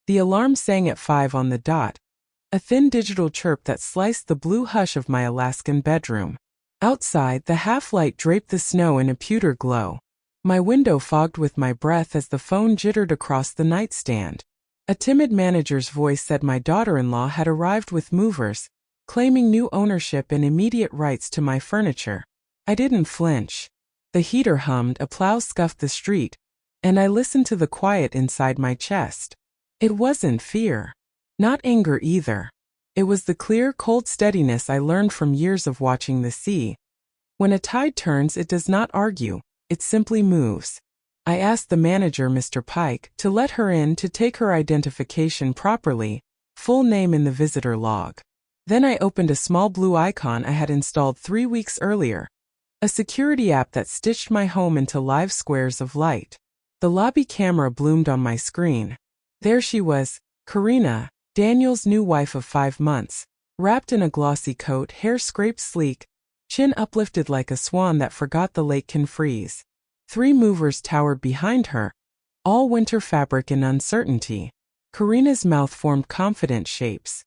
The alarm sang at 5 on the dot, a thin digital chirp that sliced the blue hush of my Alaskan bedroom. Outside, the half-light draped the snow in a pewter glow. My window fogged with my breath as the phone jittered across the nightstand. A timid manager's voice said my daughter-in-law had arrived with movers, claiming new ownership and immediate rights to my furniture. I didn't flinch. The heater hummed, a plow scuffed the street, and I listened to the quiet inside my chest. It wasn't fear. Not anger either. It was the clear, cold steadiness I learned from years of watching the sea. When a tide turns, it does not argue, it simply moves. I asked the manager, Mr. Pike, to let her in to take her identification properly, full name in the visitor log. Then I opened a small blue icon I had installed 3 weeks earlier, a security app that stitched my home into live squares of light. The lobby camera bloomed on my screen. There she was, Karina, Daniel's new wife of 5 months, wrapped in a glossy coat, hair scraped sleek, chin uplifted like a swan that forgot the lake can freeze. 3 movers towered behind her, all winter fabric and uncertainty. Karina's mouth formed confident shapes.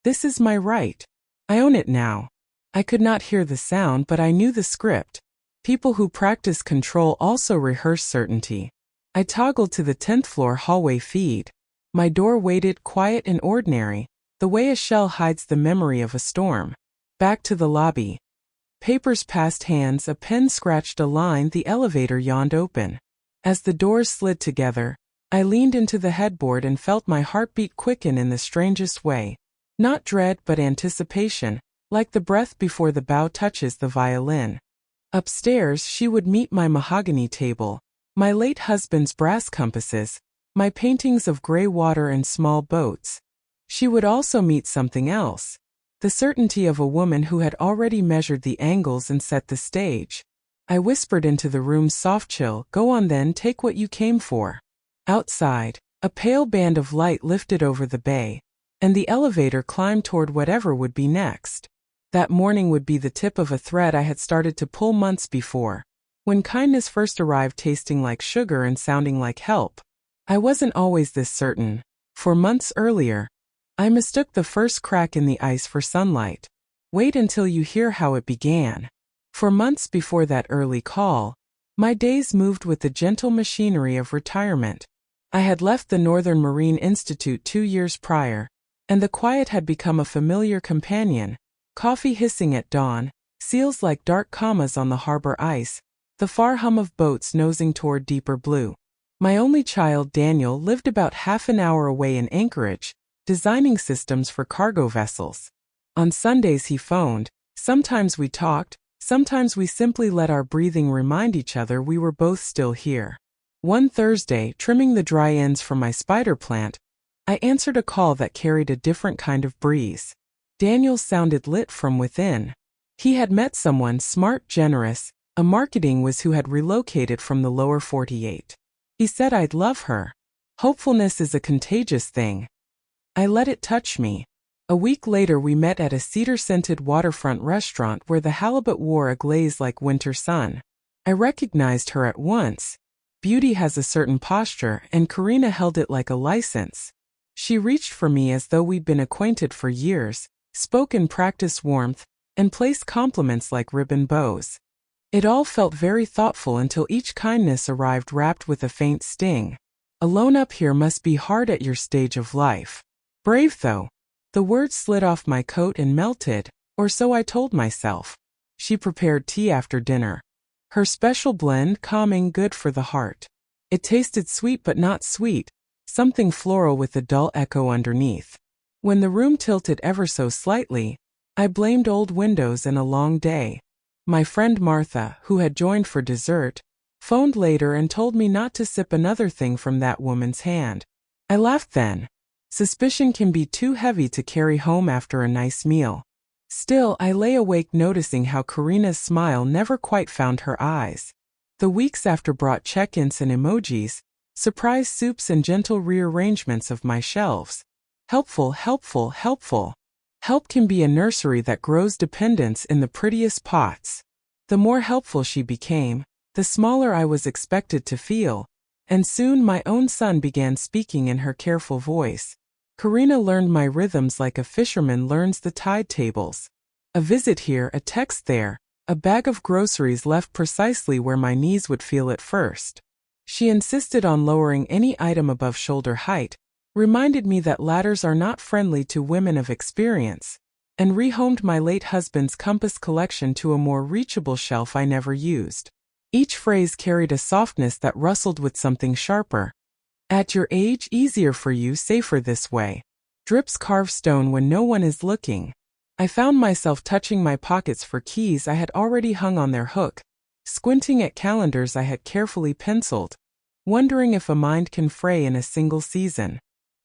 This is my right. I own it now. I could not hear the sound, but I knew the script. People who practice control also rehearse certainty. I toggled to the 10th floor hallway feed. My door waited, quiet and ordinary, the way a shell hides the memory of a storm. Back to the lobby. Papers passed hands, a pen scratched a line, the elevator yawned open. As the doors slid together, I leaned into the headboard and felt my heartbeat quicken in the strangest way. Not dread, but anticipation, like the breath before the bow touches the violin. Upstairs, she would meet my mahogany table, my late husband's brass compasses, my paintings of gray water and small boats. She would also meet something else, the certainty of a woman who had already measured the angles and set the stage. I whispered into the room's soft chill, "Go on then, take what you came for." Outside, a pale band of light lifted over the bay, and the elevator climbed toward whatever would be next. That morning would be the tip of a thread I had started to pull months before, when kindness first arrived, tasting like sugar and sounding like help. I wasn't always this certain. For months earlier, I mistook the first crack in the ice for sunlight. Wait until you hear how it began. For months before that early call, my days moved with the gentle machinery of retirement. I had left the Northern Marine Institute 2 years prior, and the quiet had become a familiar companion. Coffee hissing at dawn, seals like dark commas on the harbor ice, the far hum of boats nosing toward deeper blue. My only child, Daniel, lived about half an hour away in Anchorage, designing systems for cargo vessels. On Sundays he phoned. Sometimes we talked, sometimes we simply let our breathing remind each other we were both still here. One Thursday, trimming the dry ends from my spider plant, I answered a call that carried a different kind of breeze. Daniel sounded lit from within. He had met someone smart, generous, a marketing whiz who had relocated from the lower 48. He said I'd love her. Hopefulness is a contagious thing. I let it touch me. A week later we met at a cedar-scented waterfront restaurant where the halibut wore a glaze like winter sun. I recognized her at once. Beauty has a certain posture, and Karina held it like a license. She reached for me as though we'd been acquainted for years, spoke in practiced warmth, and placed compliments like ribbon bows. It all felt very thoughtful until each kindness arrived wrapped with a faint sting. Alone up here must be hard at your stage of life. Brave though. The words slid off my coat and melted, or so I told myself. She prepared tea after dinner. Her special blend, calming, good for the heart. It tasted sweet but not sweet, something floral with a dull echo underneath. When the room tilted ever so slightly, I blamed old windows and a long day. My friend Martha, who had joined for dessert, phoned later and told me not to sip another thing from that woman's hand. I laughed then. Suspicion can be too heavy to carry home after a nice meal. Still, I lay awake noticing how Karina's smile never quite found her eyes. The weeks after brought check-ins and emojis, surprise soups and gentle rearrangements of my shelves. Helpful, helpful, helpful. Help can be a nursery that grows dependence in the prettiest pots. The more helpful she became, the smaller I was expected to feel, And soon my own son began speaking in her careful voice. Karina learned my rhythms like a fisherman learns the tide tables. A visit here, a text there, a bag of groceries left precisely where my knees would feel at first. She insisted on lowering any item above shoulder height, reminded me that ladders are not friendly to women of experience, and rehomed my late husband's compass collection to a more reachable shelf I never used. Each phrase carried a softness that rustled with something sharper. At your age, easier for you, safer this way. Drips carve stone when no one is looking. I found myself touching my pockets for keys I had already hung on their hook, squinting at calendars I had carefully penciled, wondering if a mind can fray in a single season.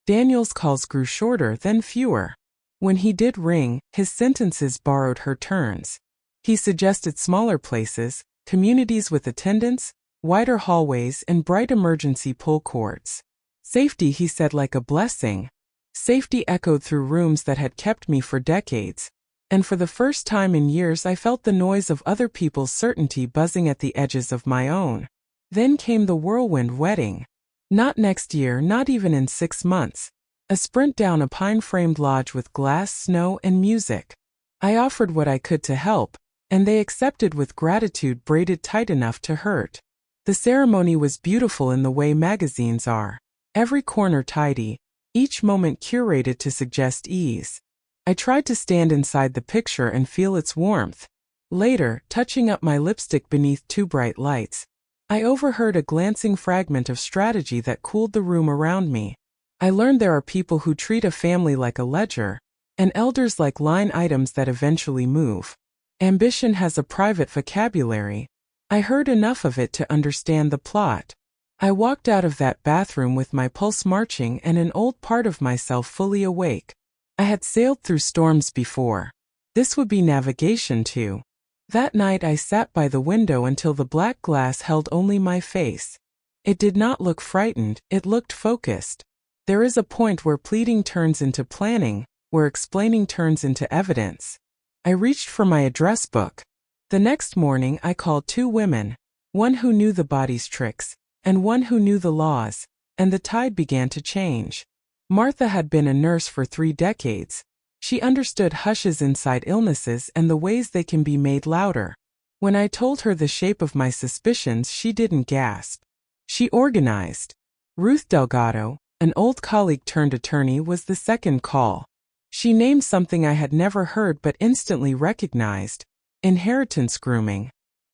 Daniel's calls grew shorter, then fewer. When he did ring, his sentences borrowed her turns. He suggested smaller places, communities with attendants, wider hallways, and bright emergency pull cords. Safety, he said, like a blessing. Safety echoed through rooms that had kept me for decades, and for the first time in years I felt the noise of other people's certainty buzzing at the edges of my own. Then came the whirlwind wedding. Not next year, not even in 6 months. A sprint down a pine-framed lodge with glass, snow, and music. I offered what I could to help, and they accepted with gratitude braided tight enough to hurt. The ceremony was beautiful in the way magazines are. Every corner tidy, each moment curated to suggest ease. I tried to stand inside the picture and feel its warmth. Later, touching up my lipstick beneath 2 bright lights, I overheard a glancing fragment of strategy that cooled the room around me. I learned there are people who treat a family like a ledger, and elders like line items that eventually move. Ambition has a private vocabulary. I heard enough of it to understand the plot. I walked out of that bathroom with my pulse marching and an old part of myself fully awake. I had sailed through storms before. This would be navigation too. That night I sat by the window until the black glass held only my face. It did not look frightened, it looked focused. There is a point where pleading turns into planning, where explaining turns into evidence. I reached for my address book. The next morning I called 2 women, one who knew the body's tricks, and one who knew the laws, and the tide began to change. Martha had been a nurse for 3 decades. She understood hushes inside illnesses and the ways they can be made louder. When I told her the shape of my suspicions, she didn't gasp. She organized. Ruth Delgado, an old colleague turned attorney, was the second call. She named something I had never heard but instantly recognized: inheritance grooming.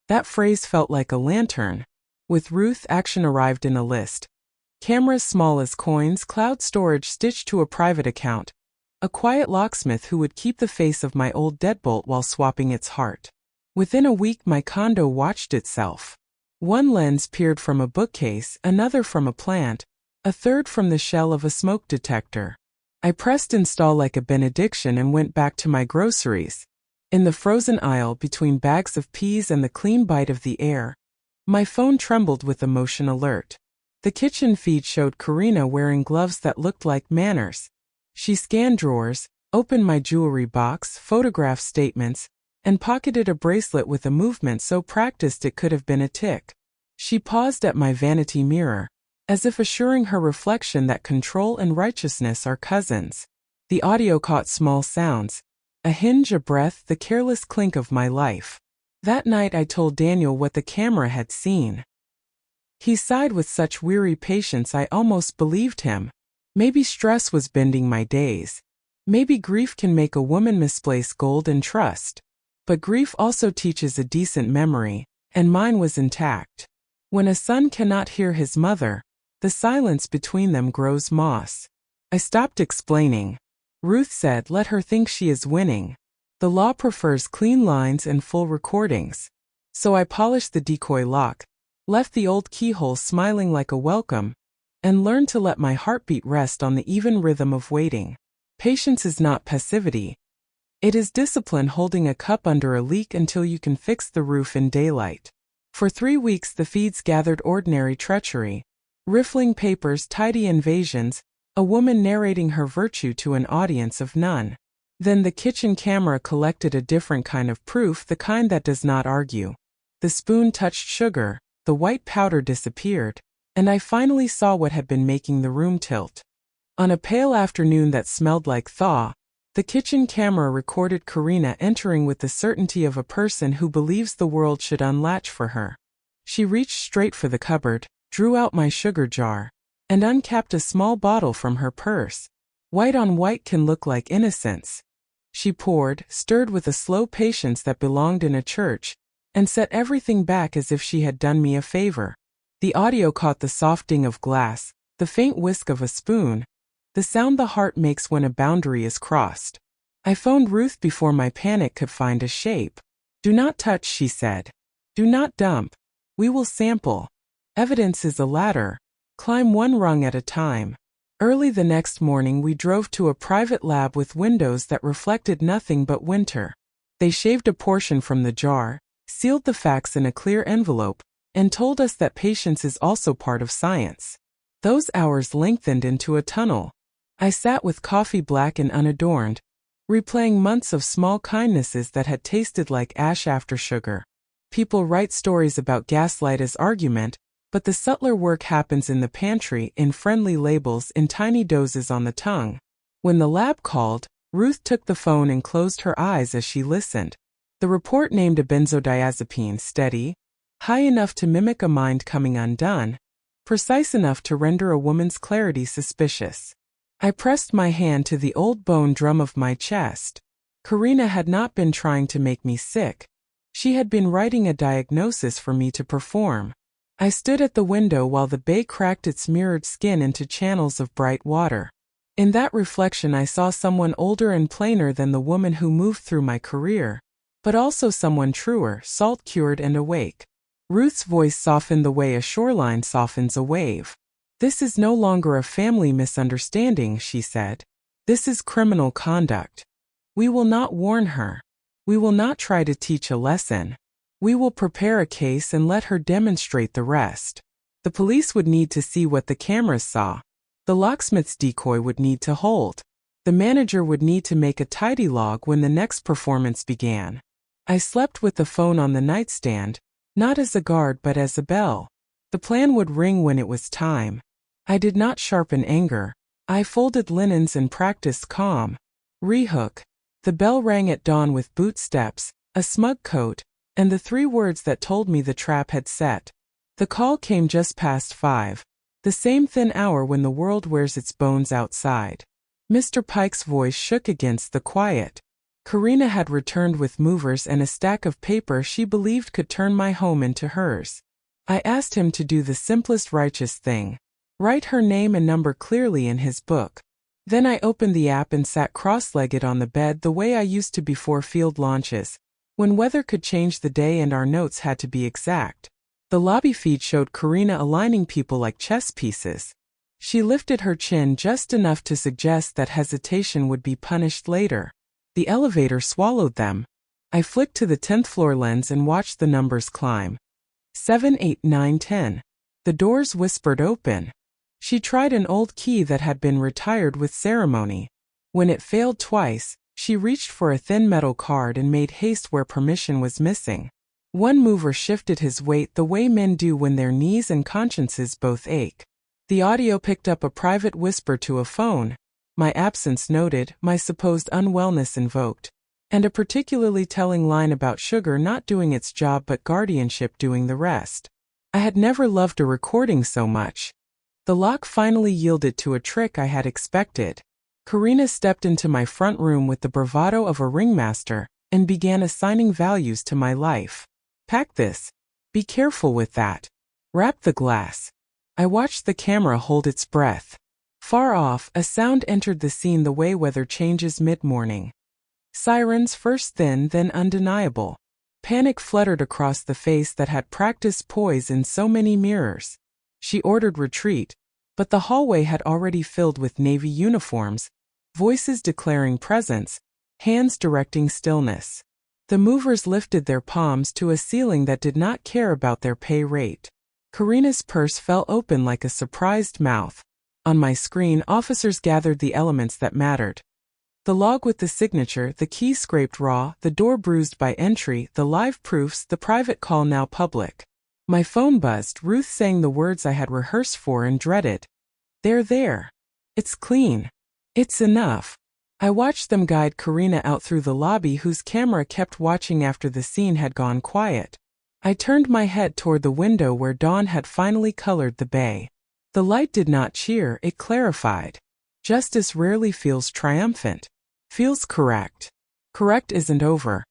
That phrase felt like a lantern. With Ruth, action arrived in a list. Cameras small as coins, cloud storage stitched to a private account, a quiet locksmith who would keep the face of my old deadbolt while swapping its heart. Within a week my condo watched itself. One lens peered from a bookcase, another from a plant, a third from the shell of a smoke detector. I pressed install like a benediction and went back to my groceries. In the frozen aisle between bags of peas and the clean bite of the air, my phone trembled with a motion alert. The kitchen feed showed Karina wearing gloves that looked like manners. She scanned drawers, opened my jewelry box, photographed statements, and pocketed a bracelet with a movement so practiced it could have been a tick. She paused at my vanity mirror, as if assuring her reflection that control and righteousness are cousins. The audio caught small sounds, a hinge, a breath, the careless clink of my life. That night I told Daniel what the camera had seen. He sighed with such weary patience I almost believed him. Maybe stress was bending my days. Maybe grief can make a woman misplace gold and trust. But grief also teaches a decent memory, and mine was intact. When a son cannot hear his mother, the silence between them grows moss. I stopped explaining. Ruth said, let her think she is winning. The law prefers clean lines and full recordings. So I polished the decoy lock, left the old keyhole smiling like a welcome, and learned to let my heartbeat rest on the even rhythm of waiting. Patience is not passivity. It is discipline holding a cup under a leak until you can fix the roof in daylight. For 3 weeks the feeds gathered ordinary treachery, riffling papers, tidy invasions, a woman narrating her virtue to an audience of none. Then the kitchen camera collected a different kind of proof, the kind that does not argue. The spoon touched sugar, the white powder disappeared, and I finally saw what had been making the room tilt. On a pale afternoon that smelled like thaw, the kitchen camera recorded Karina entering with the certainty of a person who believes the world should unlatch for her. She reached straight for the cupboard, drew out my sugar jar, and uncapped a small bottle from her purse. White on white can look like innocence. She poured, stirred with a slow patience that belonged in a church, and set everything back as if she had done me a favor. The audio caught the soft ding of glass, the faint whisk of a spoon, the sound the heart makes when a boundary is crossed. I phoned Ruth before my panic could find a shape. "Do not touch," she said. "Do not dump. We will sample. Evidence is a ladder. Climb one rung at a time." Early the next morning we drove to a private lab with windows that reflected nothing but winter. They shaved a portion from the jar, sealed the facts in a clear envelope, and told us that patience is also part of science. Those hours lengthened into a tunnel. I sat with coffee black and unadorned, replaying months of small kindnesses that had tasted like ash after sugar. People write stories about gaslight as argument, but the subtler work happens in the pantry, in friendly labels, in tiny doses on the tongue. When the lab called, Ruth took the phone and closed her eyes as she listened. The report named a benzodiazepine steady, high enough to mimic a mind coming undone, precise enough to render a woman's clarity suspicious. I pressed my hand to the old bone drum of my chest. Karina had not been trying to make me sick. She had been writing a diagnosis for me to perform. I stood at the window while the bay cracked its mirrored skin into channels of bright water. In that reflection I saw someone older and plainer than the woman who moved through my career, but also someone truer, salt-cured and awake. Ruth's voice softened the way a shoreline softens a wave. "This is no longer a family misunderstanding," she said. "This is criminal conduct. We will not warn her. We will not try to teach a lesson. We will prepare a case and let her demonstrate the rest. The police would need to see what the cameras saw. The locksmith's decoy would need to hold. The manager would need to make a tidy log when the next performance began." I slept with the phone on the nightstand, not as a guard but as a bell. The plan would ring when it was time. I did not sharpen anger. I folded linens and practiced calm. Rehook. The bell rang at dawn with boot steps, a smug coat, and the 3 words that told me the trap had set. The call came just past 5, the same thin hour when the world wears its bones outside. Mr. Pike's voice shook against the quiet. Karina had returned with movers and a stack of paper she believed could turn my home into hers. I asked him to do the simplest righteous thing: write her name and number clearly in his book. Then I opened the app and sat cross-legged on the bed the way I used to before field launches, when weather could change the day and our notes had to be exact. The lobby feed showed Karina aligning people like chess pieces. She lifted her chin just enough to suggest that hesitation would be punished later. The elevator swallowed them. I flicked to the 10th floor lens and watched the numbers climb. 7, 8, 9, 10. The doors whispered open. She tried an old key that had been retired with ceremony. When it failed twice, she reached for a thin metal card and made haste where permission was missing. One mover shifted his weight the way men do when their knees and consciences both ache. The audio picked up a private whisper to a phone, my absence noted, my supposed unwellness invoked, and a particularly telling line about sugar not doing its job but guardianship doing the rest. I had never loved a recording so much. The lock finally yielded to a trick I had expected. Karina stepped into my front room with the bravado of a ringmaster and began assigning values to my life. "Pack this. Be careful with that. Wrap the glass." I watched the camera hold its breath. Far off, a sound entered the scene the way weather changes mid-morning. Sirens, first thin, then undeniable. Panic fluttered across the face that had practiced poise in so many mirrors. She ordered retreat, but the hallway had already filled with navy uniforms, voices declaring presence, hands directing stillness. The movers lifted their palms to a ceiling that did not care about their pay rate. Karina's purse fell open like a surprised mouth. On my screen, officers gathered the elements that mattered. The log with the signature, the key scraped raw, the door bruised by entry, the live proofs, the private call now public. My phone buzzed, Ruth saying the words I had rehearsed for and dreaded. "They're there. It's clean. It's enough." I watched them guide Karina out through the lobby, whose camera kept watching after the scene had gone quiet. I turned my head toward the window where dawn had finally colored the bay. The light did not cheer, it clarified. Justice rarely feels triumphant. Feels correct. Correct isn't over.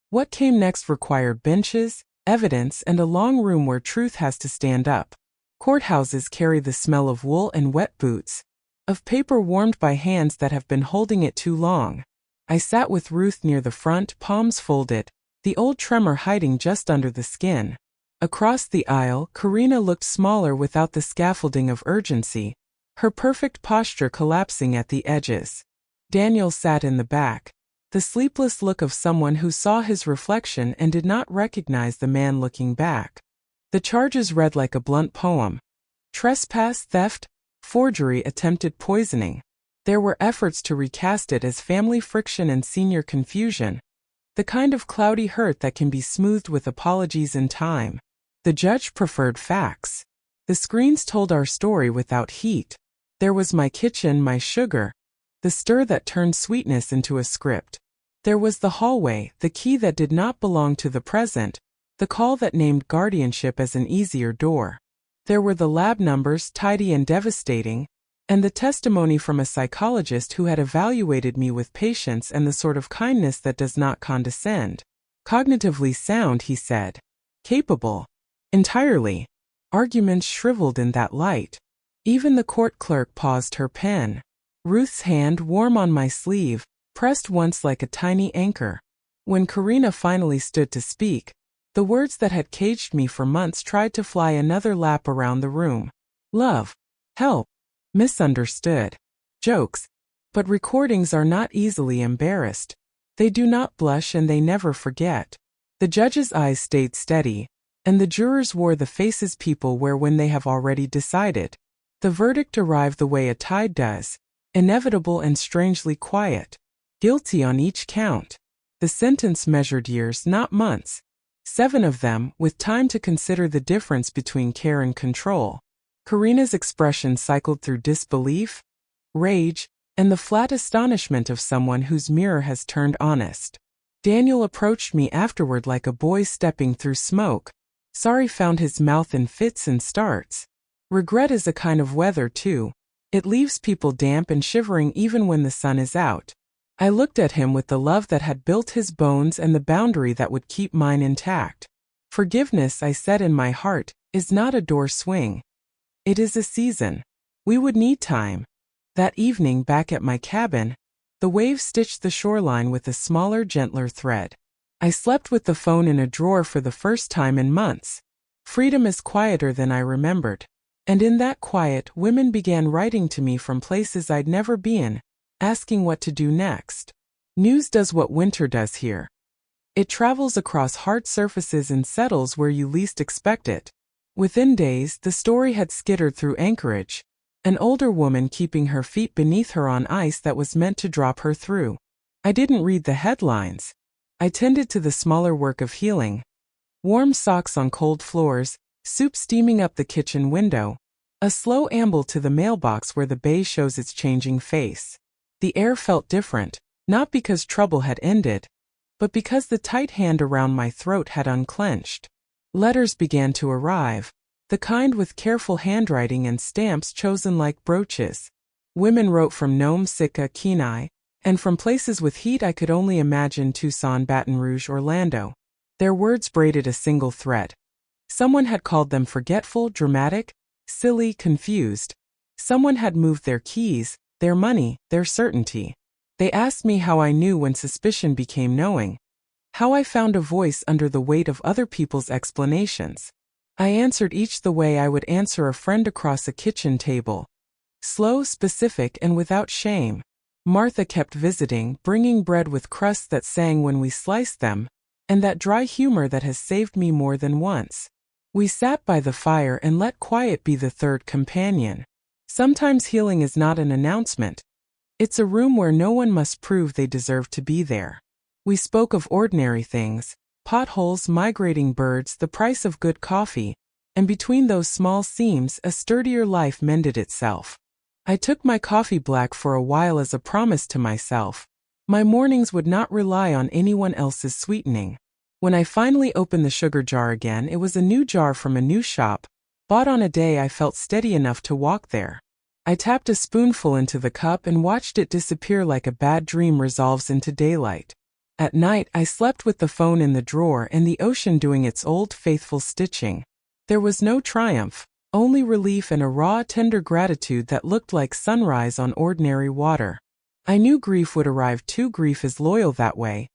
What came next required benches, evidence, and a long room where truth has to stand up. Courthouses carry the smell of wool and wet boots, of paper warmed by hands that have been holding it too long. I sat with Ruth near the front, palms folded, the old tremor hiding just under the skin. Across the aisle, Karina looked smaller without the scaffolding of urgency, her perfect posture collapsing at the edges. Daniel sat in the back, the sleepless look of someone who saw his reflection and did not recognize the man looking back. The charges read like a blunt poem. Trespass, theft, forgery, attempted poisoning. There were efforts to recast it as family friction and senior confusion, the kind of cloudy hurt that can be smoothed with apologies in time. The judge preferred facts. The screens told our story without heat. There was my kitchen, my sugar, the stir that turned sweetness into a script. There was the hallway, the key that did not belong to the present, the call that named guardianship as an easier door. There were the lab numbers, tidy and devastating, and the testimony from a psychologist who had evaluated me with patience and the sort of kindness that does not condescend. Cognitively sound, he said. Capable. Entirely. Arguments shriveled in that light. Even the court clerk paused her pen. Ruth's hand, warm on my sleeve, pressed once like a tiny anchor. When Karina finally stood to speak, the words that had caged me for months tried to fly another lap around the room. Love. Help. Misunderstood. Jokes. But recordings are not easily embarrassed. They do not blush and they never forget. The judge's eyes stayed steady, and the jurors wore the faces people wear when they have already decided. The verdict arrived the way a tide does, inevitable and strangely quiet. Guilty on each count. The sentence measured years, not months. 7 of them, with time to consider the difference between care and control. Karina's expression cycled through disbelief, rage, and the flat astonishment of someone whose mirror has turned honest. Daniel approached me afterward like a boy stepping through smoke. Sorry found his mouth in fits and starts. Regret is a kind of weather too. It leaves people damp and shivering even when the sun is out. I looked at him with the love that had built his bones and the boundary that would keep mine intact. Forgiveness, I said in my heart, is not a door swing. It is a season. We would need time. That evening back at my cabin, the waves stitched the shoreline with a smaller, gentler thread. I slept with the phone in a drawer for the first time in months. Freedom is quieter than I remembered. And in that quiet, women began writing to me from places I'd never been, asking what to do next. News does what winter does here. It travels across hard surfaces and settles where you least expect it. Within days, the story had skittered through Anchorage, an older woman keeping her feet beneath her on ice that was meant to drop her through. I didn't read the headlines. I tended to the smaller work of healing. Warm socks on cold floors, soup steaming up the kitchen window, a slow amble to the mailbox where the bay shows its changing face. The air felt different, not because trouble had ended, but because the tight hand around my throat had unclenched. Letters began to arrive, the kind with careful handwriting and stamps chosen like brooches. Women wrote from Nome, Sitka, Kenai, and from places with heat I could only imagine: Tucson, Baton Rouge, Orlando. Their words braided a single thread. Someone had called them forgetful, dramatic, silly, confused. Someone had moved their keys, their money, their certainty. They asked me how I knew when suspicion became knowing. How I found a voice under the weight of other people's explanations. I answered each the way I would answer a friend across a kitchen table. Slow, specific, and without shame. Martha kept visiting, bringing bread with crusts that sang when we sliced them, and that dry humor that has saved me more than once. We sat by the fire and let quiet be the third companion. Sometimes healing is not an announcement. It's a room where no one must prove they deserve to be there. We spoke of ordinary things: potholes, migrating birds, the price of good coffee, and between those small seams, a sturdier life mended itself. I took my coffee black for a while as a promise to myself. My mornings would not rely on anyone else's sweetening. When I finally opened the sugar jar again, it was a new jar from a new shop, bought on a day I felt steady enough to walk there. I tapped a spoonful into the cup and watched it disappear like a bad dream resolves into daylight. At night, I slept with the phone in the drawer and the ocean doing its old faithful stitching. There was no triumph, only relief and a raw, tender gratitude that looked like sunrise on ordinary water. I knew grief would arrive too. Grief is loyal that way.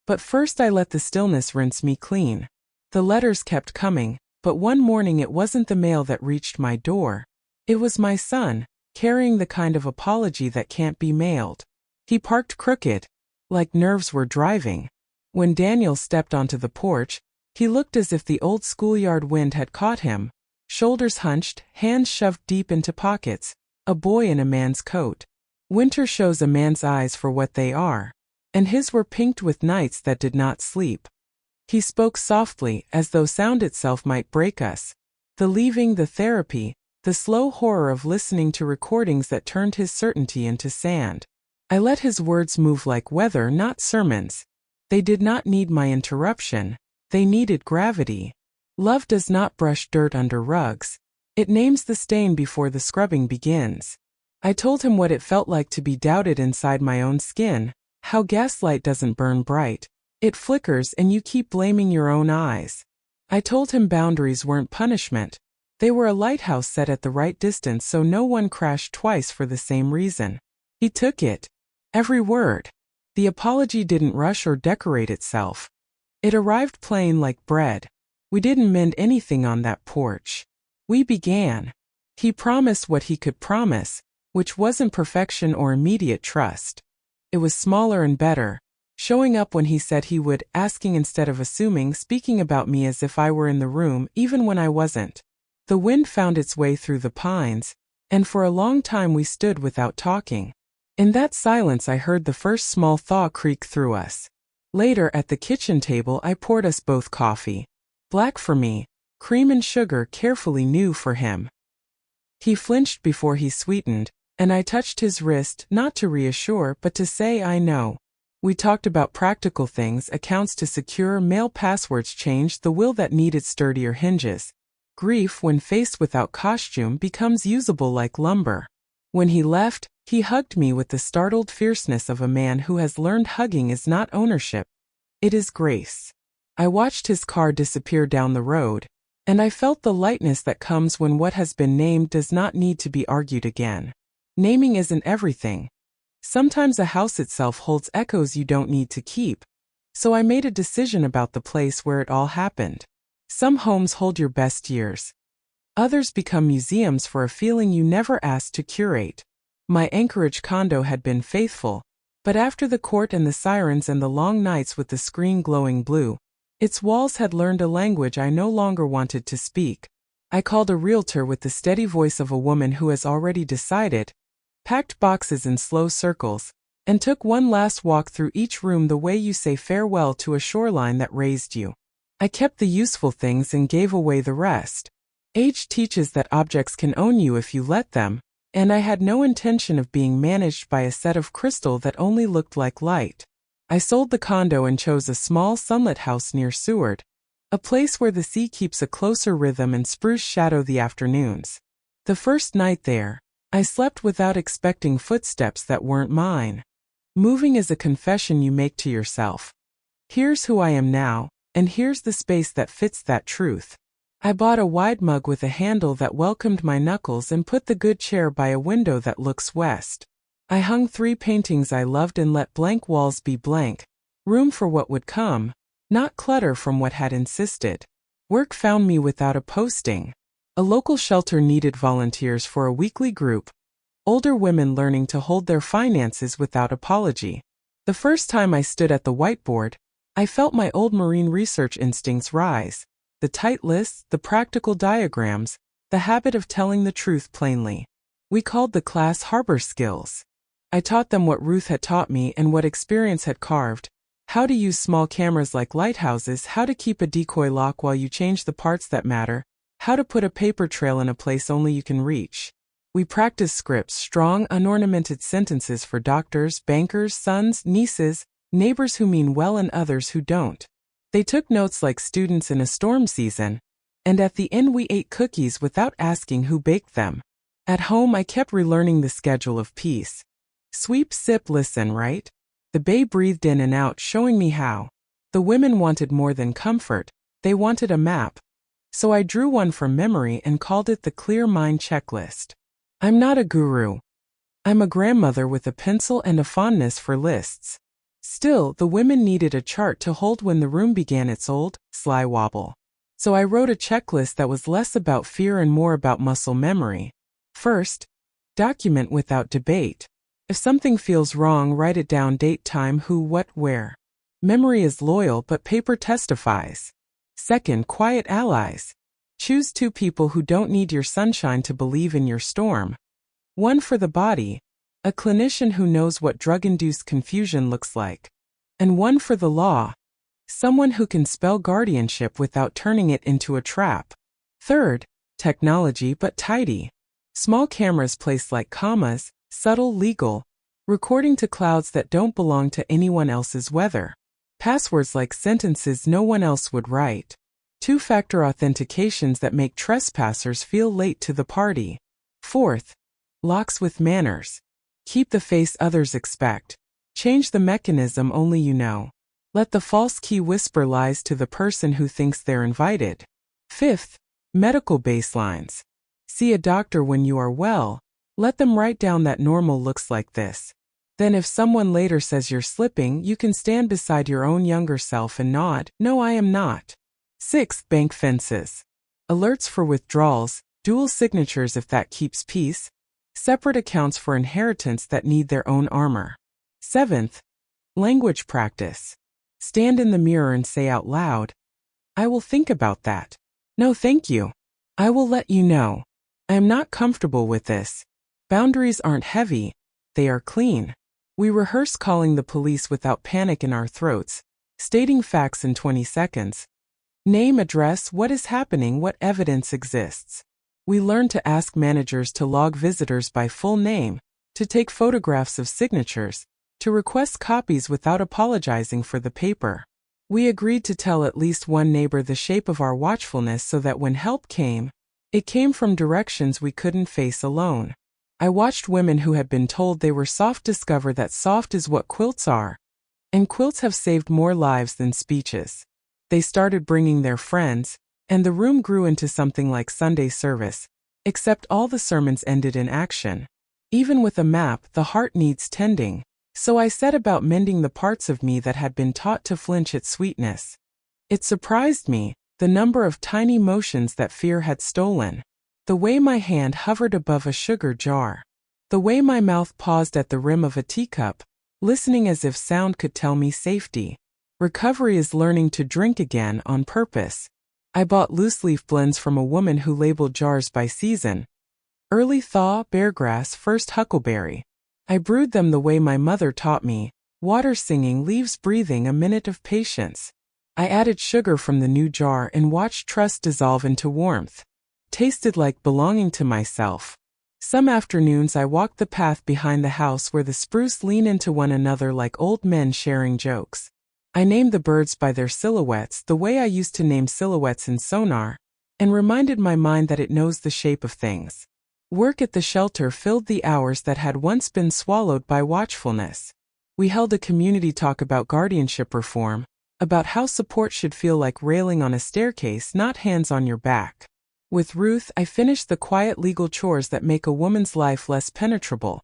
But first I let the stillness rinse me clean. The letters kept coming, but one morning it wasn't the mail that reached my door. It was my son, carrying the kind of apology that can't be mailed. He parked crooked, like nerves were driving. When Daniel stepped onto the porch, he looked as if the old schoolyard wind had caught him, shoulders hunched, hands shoved deep into pockets, a boy in a man's coat. Winter shows a man's eyes for what they are, and his were pinked with nights that did not sleep. He spoke softly, as though sound itself might break us. The leaving, the therapy, the slow horror of listening to recordings that turned his certainty into sand. I let his words move like weather, not sermons. They did not need my interruption. They needed gravity. Love does not brush dirt under rugs. It names the stain before the scrubbing begins. I told him what it felt like to be doubted inside my own skin, how gaslight doesn't burn bright. It flickers and you keep blaming your own eyes. I told him boundaries weren't punishment. They were a lighthouse set at the right distance so no one crashed twice for the same reason. He took it. Every word. The apology didn't rush or decorate itself. It arrived plain like bread. We didn't mend anything on that porch. We began. He promised what he could promise, which wasn't perfection or immediate trust. It was smaller and better, showing up when he said he would, asking instead of assuming, speaking about me as if I were in the room, even when I wasn't. The wind found its way through the pines, and for a long time we stood without talking. In that silence I heard the first small thaw creak through us. Later at the kitchen table I poured us both coffee. Black for me, cream and sugar carefully new for him. He flinched before he sweetened, and I touched his wrist, not to reassure, but to say I know. We talked about practical things, accounts to secure, mail passwords changed, the will that needed sturdier hinges. Grief, when faced without costume, becomes usable like lumber. When he left, he hugged me with the startled fierceness of a man who has learned hugging is not ownership. It is grace. I watched his car disappear down the road, and I felt the lightness that comes when what has been named does not need to be argued again. Naming isn't everything. Sometimes a house itself holds echoes you don't need to keep. So I made a decision about the place where it all happened. Some homes hold your best years. Others become museums for a feeling you never asked to curate. My Anchorage condo had been faithful, but after the court and the sirens and the long nights with the screen glowing blue, its walls had learned a language I no longer wanted to speak. I called a realtor with the steady voice of a woman who has already decided, packed boxes in slow circles, and took one last walk through each room the way you say farewell to a shoreline that raised you. I kept the useful things and gave away the rest. Age teaches that objects can own you if you let them, and I had no intention of being managed by a set of crystal that only looked like light. I sold the condo and chose a small sunlit house near Seward, a place where the sea keeps a closer rhythm and spruce shadow the afternoons. The first night there, I slept without expecting footsteps that weren't mine. Moving is a confession you make to yourself. Here's who I am now, and here's the space that fits that truth. I bought a wide mug with a handle that welcomed my knuckles and put the good chair by a window that looks west. I hung 3 paintings I loved and let blank walls be blank, room for what would come, not clutter from what had insisted. Work found me without a posting. A local shelter needed volunteers for a weekly group, older women learning to hold their finances without apology. The first time I stood at the whiteboard, I felt my old marine research instincts rise. The tight lists, the practical diagrams, the habit of telling the truth plainly. We called the class Harbor Skills. I taught them what Ruth had taught me and what experience had carved, how to use small cameras like lighthouses, how to keep a decoy lock while you change the parts that matter, how to put a paper trail in a place only you can reach. We practice scripts, strong, unornamented sentences for doctors, bankers, sons, nieces, neighbors who mean well and others who don't. They took notes like students in a storm season, and at the end we ate cookies without asking who baked them. At home I kept relearning the schedule of peace. Sweep, sip, listen, right? The bay breathed in and out, showing me how. The women wanted more than comfort, they wanted a map. So I drew one from memory and called it the Clear Mind Checklist. I'm not a guru. I'm a grandmother with a pencil and a fondness for lists. Still, the women needed a chart to hold when the room began its old, sly wobble. So I wrote a checklist that was less about fear and more about muscle memory. First, document without debate. If something feels wrong, write it down: date, time, who, what, where. Memory is loyal, but paper testifies. Second, quiet allies. Choose 2 people who don't need your sunshine to believe in your storm. One for the body, a clinician who knows what drug-induced confusion looks like. And one for the law, someone who can spell guardianship without turning it into a trap. Third, technology but tidy. Small cameras placed like commas, subtle, legal, recording to clouds that don't belong to anyone else's weather. Passwords like sentences no one else would write. 2-factor authentications that make trespassers feel late to the party. Fourth, locks with manners. Keep the face others expect. Change the mechanism only you know. Let the false key whisper lies to the person who thinks they're invited. Fifth, medical baselines. See a doctor when you are well. Let them write down that normal looks like this. Then if someone later says you're slipping, you can stand beside your own younger self and nod, "No, I am not." Sixth, bank fences. Alerts for withdrawals, dual signatures if that keeps peace, separate accounts for inheritance that need their own armor. Seventh, language practice. Stand in the mirror and say out loud, "I will think about that." "No, thank you. I will let you know. I am not comfortable with this." Boundaries aren't heavy, they are clean. We rehearse calling the police without panic in our throats, stating facts in 20 seconds. Name, address, what is happening, what evidence exists. We learn to ask managers to log visitors by full name, to take photographs of signatures, to request copies without apologizing for the paper. We agreed to tell at least one neighbor the shape of our watchfulness so that when help came, it came from directions we couldn't face alone. I watched women who had been told they were soft discover that soft is what quilts are, and quilts have saved more lives than speeches. They started bringing their friends, and the room grew into something like Sunday service, except all the sermons ended in action. Even with a map, the heart needs tending, so I set about mending the parts of me that had been taught to flinch at sweetness. It surprised me, the number of tiny motions that fear had stolen. The way my hand hovered above a sugar jar. The way my mouth paused at the rim of a teacup, listening as if sound could tell me safety. Recovery is learning to drink again on purpose. I bought loose-leaf blends from a woman who labeled jars by season. Early thaw, beargrass, first huckleberry. I brewed them the way my mother taught me, water singing, leaves breathing, a minute of patience. I added sugar from the new jar and watched trust dissolve into warmth. Tasted like belonging to myself. Some afternoons I walked the path behind the house where the spruce lean into one another like old men sharing jokes. I named the birds by their silhouettes the way I used to name silhouettes in sonar, and reminded my mind that it knows the shape of things. Work at the shelter filled the hours that had once been swallowed by watchfulness. We held a community talk about guardianship reform, about how support should feel like railing on a staircase, not hands on your back. With Ruth, I finished the quiet legal chores that make a woman's life less penetrable.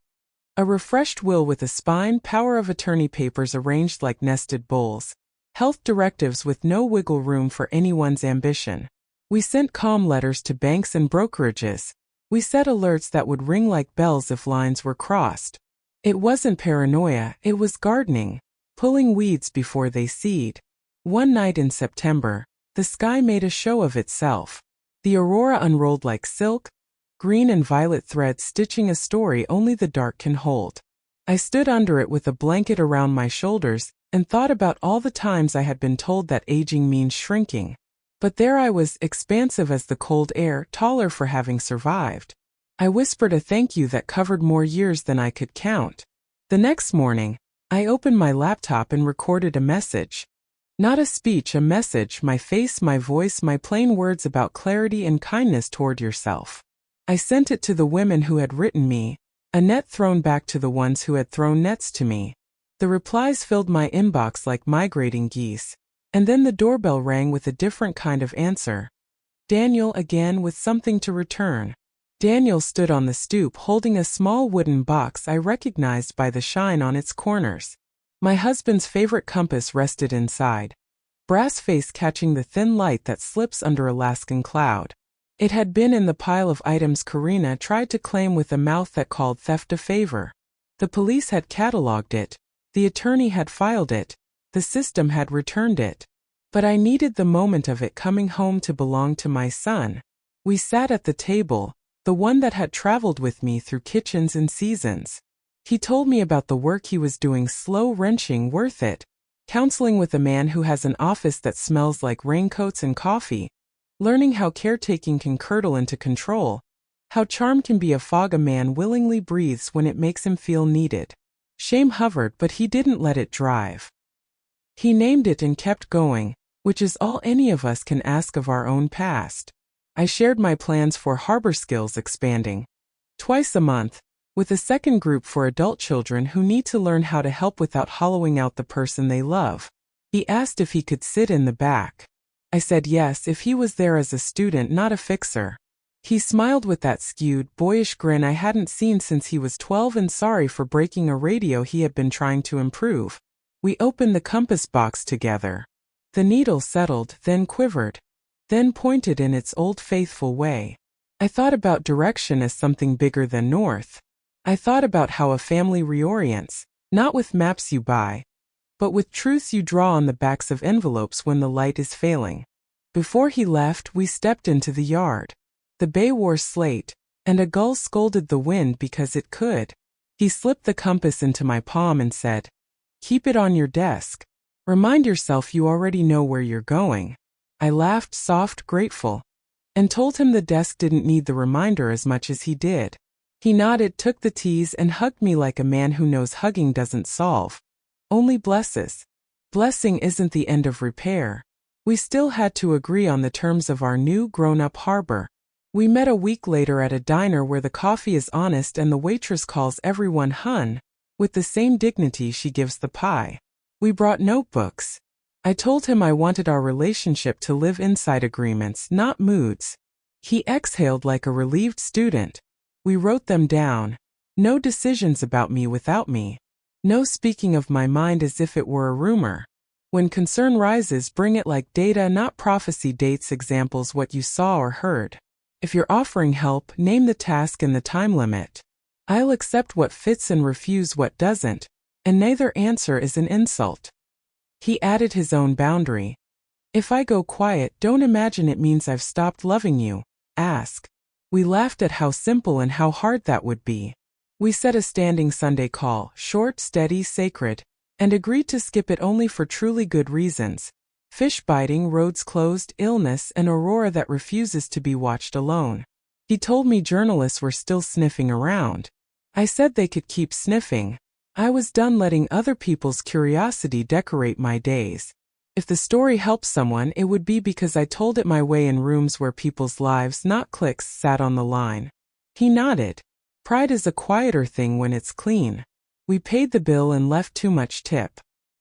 A refreshed will with a spine, power of attorney papers arranged like nested bowls, health directives with no wiggle room for anyone's ambition. We sent calm letters to banks and brokerages. We set alerts that would ring like bells if lines were crossed. It wasn't paranoia, it was gardening, pulling weeds before they seed. One night in September, the sky made a show of itself. The aurora unrolled like silk, green and violet threads stitching a story only the dark can hold. I stood under it with a blanket around my shoulders, and thought about all the times I had been told that aging means shrinking. But there I was, expansive as the cold air, taller for having survived. I whispered a thank you that covered more years than I could count. The next morning, I opened my laptop and recorded a message. Not a speech, a message, my face, my voice, my plain words about clarity and kindness toward yourself. I sent it to the women who had written me, a net thrown back to the ones who had thrown nets to me. The replies filled my inbox like migrating geese, and then the doorbell rang with a different kind of answer. Daniel again, with something to return. Daniel stood on the stoop holding a small wooden box I recognized by the shine on its corners. My husband's favorite compass rested inside, brass face catching the thin light that slips under Alaskan cloud. It had been in the pile of items Karina tried to claim with a mouth that called theft a favor. The police had cataloged it, the attorney had filed it, the system had returned it. But I needed the moment of it coming home to belong to my son. We sat at the table, the one that had traveled with me through kitchens and seasons. He told me about the work he was doing, slow, wrenching, worth it. Counseling with a man who has an office that smells like raincoats and coffee. Learning how caretaking can curdle into control. How charm can be a fog a man willingly breathes when it makes him feel needed. Shame hovered, but he didn't let it drive. He named it and kept going, which is all any of us can ask of our own past. I shared my plans for Harbor Skills expanding. Twice a month, with a second group for adult children who need to learn how to help without hollowing out the person they love. He asked if he could sit in the back. I said yes if he was there as a student, not a fixer. He smiled with that skewed, boyish grin I hadn't seen since he was 12 and sorry for breaking a radio he had been trying to improve. We opened the compass box together. The needle settled, then quivered, then pointed in its old faithful way. I thought about direction as something bigger than north. I thought about how a family reorients, not with maps you buy, but with truths you draw on the backs of envelopes when the light is failing. Before he left, we stepped into the yard. The bay wore slate, and a gull scolded the wind because it could. He slipped the compass into my palm and said, "Keep it on your desk. Remind yourself you already know where you're going." I laughed, soft, grateful, and told him the desk didn't need the reminder as much as he did. He nodded, took the tease, and hugged me like a man who knows hugging doesn't solve, only blesses. Blessing isn't the end of repair. We still had to agree on the terms of our new grown-up harbor. We met a week later at a diner where the coffee is honest and the waitress calls everyone hun, with the same dignity she gives the pie. We brought notebooks. I told him I wanted our relationship to live inside agreements, not moods. He exhaled like a relieved student. We wrote them down. No decisions about me without me. No speaking of my mind as if it were a rumor. When concern rises, bring it like data, not prophecy. Dates, examples, what you saw or heard. If you're offering help, name the task and the time limit. I'll accept what fits and refuse what doesn't, and neither answer is an insult. He added his own boundary. If I go quiet, don't imagine it means I've stopped loving you. Ask. We laughed at how simple and how hard that would be. We set a standing Sunday call, short, steady, sacred, and agreed to skip it only for truly good reasons. Fish biting, roads closed, illness, and Aurora that refuses to be watched alone. He told me journalists were still sniffing around. I said they could keep sniffing. I was done letting other people's curiosity decorate my days. If the story helped someone, it would be because I told it my way in rooms where people's lives, not clicks, sat on the line. He nodded. Pride is a quieter thing when it's clean. We paid the bill and left too much tip.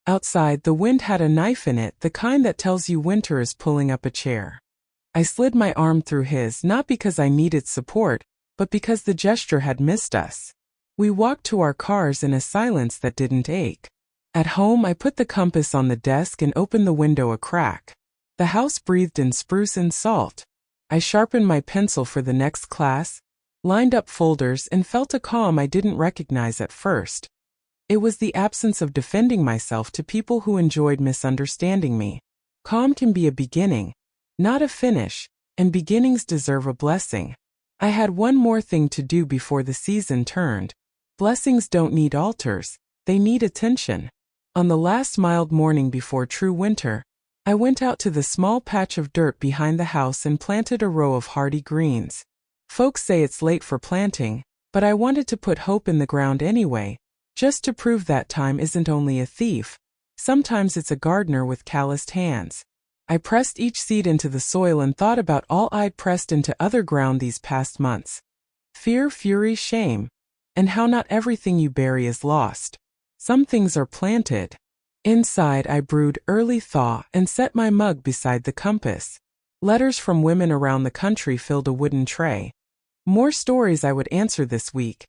Outside, the wind had a knife in it, the kind that tells you winter is pulling up a chair. I slid my arm through his, not because I needed support, but because the gesture had missed us. We walked to our cars in a silence that didn't ache. At home, I put the compass on the desk and opened the window a crack. The house breathed in spruce and salt. I sharpened my pencil for the next class, lined up folders, and felt a calm I didn't recognize at first. It was the absence of defending myself to people who enjoyed misunderstanding me. Calm can be a beginning, not a finish, and beginnings deserve a blessing. I had one more thing to do before the season turned. Blessings don't need altars, they need attention. On the last mild morning before true winter, I went out to the small patch of dirt behind the house and planted a row of hardy greens. Folks say it's late for planting, but I wanted to put hope in the ground anyway, just to prove that time isn't only a thief. Sometimes it's a gardener with calloused hands. I pressed each seed into the soil and thought about all I'd pressed into other ground these past months. Fear, fury, shame, and how not everything you bury is lost. Some things are planted. Inside, I brewed early thaw and set my mug beside the compass. Letters from women around the country filled a wooden tray. More stories I would answer this week,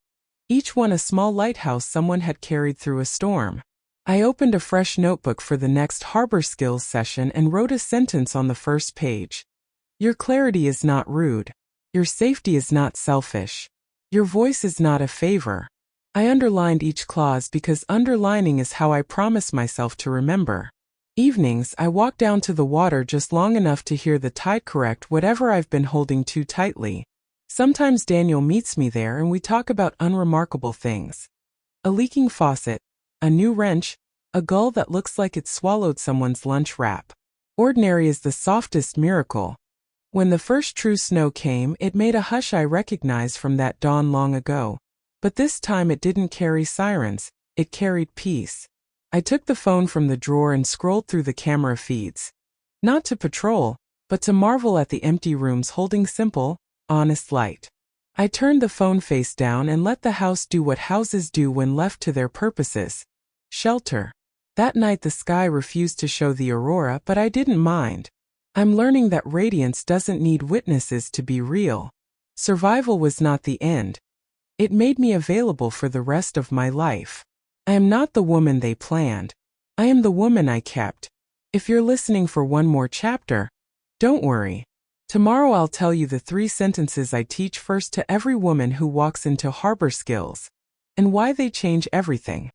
each one a small lighthouse someone had carried through a storm. I opened a fresh notebook for the next harbor skills session and wrote a sentence on the first page. Your clarity is not rude. Your safety is not selfish. Your voice is not a favor. I underlined each clause because underlining is how I promise myself to remember. Evenings, I walk down to the water just long enough to hear the tide correct whatever I've been holding too tightly. Sometimes Daniel meets me there and we talk about unremarkable things. A leaking faucet, a new wrench, a gull that looks like it swallowed someone's lunch wrap. Ordinary is the softest miracle. When the first true snow came, it made a hush I recognized from that dawn long ago. But this time it didn't carry sirens, it carried peace. I took the phone from the drawer and scrolled through the camera feeds. Not to patrol, but to marvel at the empty rooms holding simple, honest light. I turned the phone face down and let the house do what houses do when left to their purposes. Shelter. That night the sky refused to show the aurora, but I didn't mind. I'm learning that radiance doesn't need witnesses to be real. Survival was not the end. It made me available for the rest of my life. I am not the woman they planned. I am the woman I kept. If you're listening for one more chapter, don't worry. Tomorrow I'll tell you the 3 sentences I teach first to every woman who walks into harbor skills, and why they change everything.